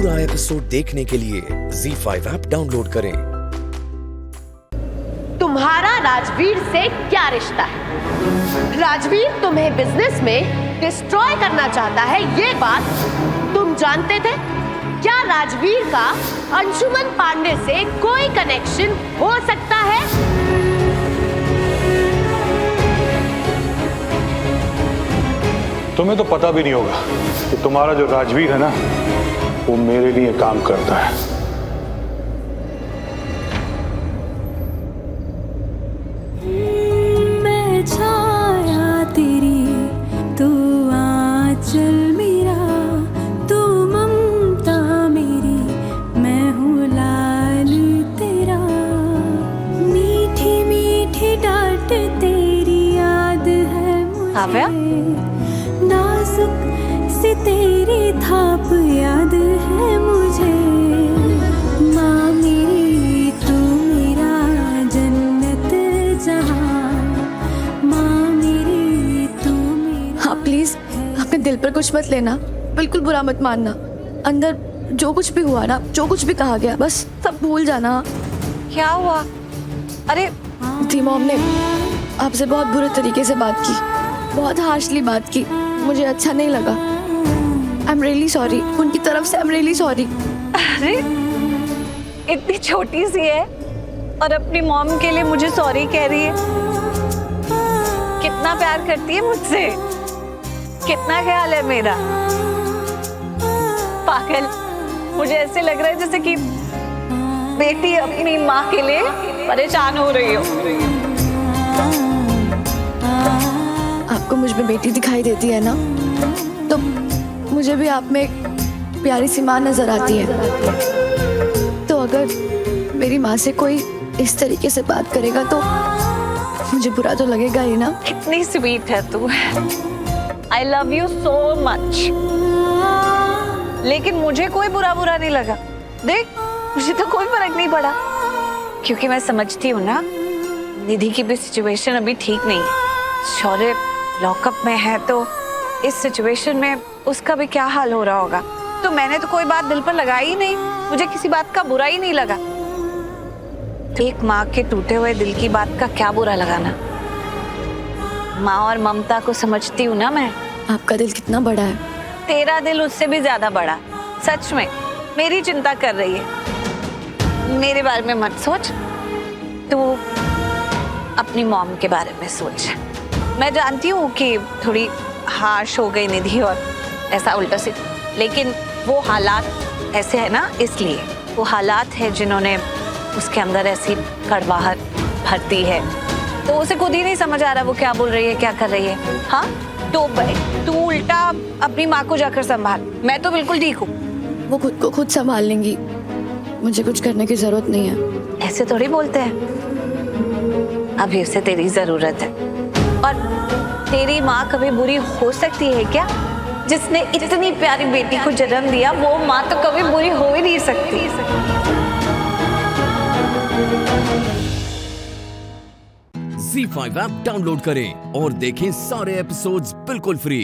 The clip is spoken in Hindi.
पूरा एपिसोड देखने के लिए ZEE5 ऐप डाउनलोड करें। तुम्हारा राजवीर से क्या रिश्ता है? राजवीर तुम्हें बिजनेस में डिस्ट्रॉय करना चाहता है, ये बात तुम जानते थे? क्या राजवीर का अंशुमन पांडे से कोई कनेक्शन हो सकता है? तुम्हें तो पता भी नहीं होगा कि तुम्हारा जो राजवीर है ना, वो मेरे लिए काम करता है। मैं छाया तेरी, तू आंचल मेरा, तू ममता मेरी, मैं हूँ लाल तेरा। मीठी मीठी डांट तेरी याद है मुझे, नाजुक सी तेरी थाप याद है मुझे। माँ मेरी तू मेरा जन्नत जहां, माँ मेरी तू मेरा। हाँ प्लीज, अपने दिल पर कुछ मत लेना, बिल्कुल बुरा मत मानना। अंदर जो कुछ भी हुआ ना, जो कुछ भी कहा गया, बस सब भूल जाना। क्या हुआ? अरे थी मॉम ने आपसे बहुत बुरे तरीके से बात की, बहुत हार्शली बात की, मुझे अच्छा नहीं लगा। आई एम रियली सॉरी, उनकी तरफ से आई एम रियली सॉरी। अरे इतनी छोटी सी है और अपनी मॉम के लिए मुझे सॉरी कह रही है। कितना प्यार करती है मुझसे, कितना ख्याल है मेरा। पागल, मुझे ऐसे लग रहा है जैसे कि बेटी अपनी माँ के लिए परेशान हो रही हो। आपको मुझ में बेटी दिखाई देती है ना, तो मुझे भी आप में एक प्यारी सी माँ नजर आती है। तो अगर मेरी माँ से कोई इस तरीके से बात करेगा तो मुझे बुरा तो लगेगा ही ना। कितनी स्वीट है तू। I love you so much. लेकिन मुझे कोई बुरा नहीं लगा। देख, मुझे तो कोई फर्क नहीं पड़ा, क्योंकि मैं समझती हूँ ना, निधि की भी सिचुएशन अभी ठीक नहीं है। शौर्य लॉकअप में है, तो इस सिचुएशन में उसका भी क्या हाल हो रहा होगा। तो मैंने तो कोई बात दिल पर लगाई ही नहीं, मुझे किसी बात का बुरा ही नहीं लगा। तो एक माँ के टूटे हुए दिल की बात का क्या बुरा लगाना। माँ और ममता को समझती हूँ ना मैं। आपका दिल कितना बड़ा है। तेरा दिल उससे भी ज्यादा बड़ा। सच में मेरी चिंता कर रही है। मेरे बारे में मत सोच, तू अपनी मॉम के बारे में सोच। मैं जानती हूँ कि थोड़ी हार्श हो गई निधि और ऐसा उल्टा सीधा, लेकिन वो हालात ऐसे है ना, इसलिए वो हालात है जिन्होंने उसके अंदर ऐसी कड़वाहट भरती है। तो उसे खुद ही नहीं समझ आ रहा वो क्या बोल रही है, क्या कर रही है। हाँ, तो तू उल्टा अपनी माँ को जाकर संभाल। मैं तो बिल्कुल ठीक हूँ। वो खुद को खुद संभाल लेंगी, मुझे कुछ करने की जरूरत नहीं है। ऐसे थोड़ी बोलते हैं। अभी उसे तेरी जरूरत है। और तेरी माँ कभी बुरी हो सकती है क्या? जिसने इतनी प्यारी बेटी को जन्म दिया, वो माँ तो कभी बुरी हो ही नहीं सकती। ZEE5 ऐप डाउनलोड करें और देखें सारे एपिसोड्स बिल्कुल फ्री।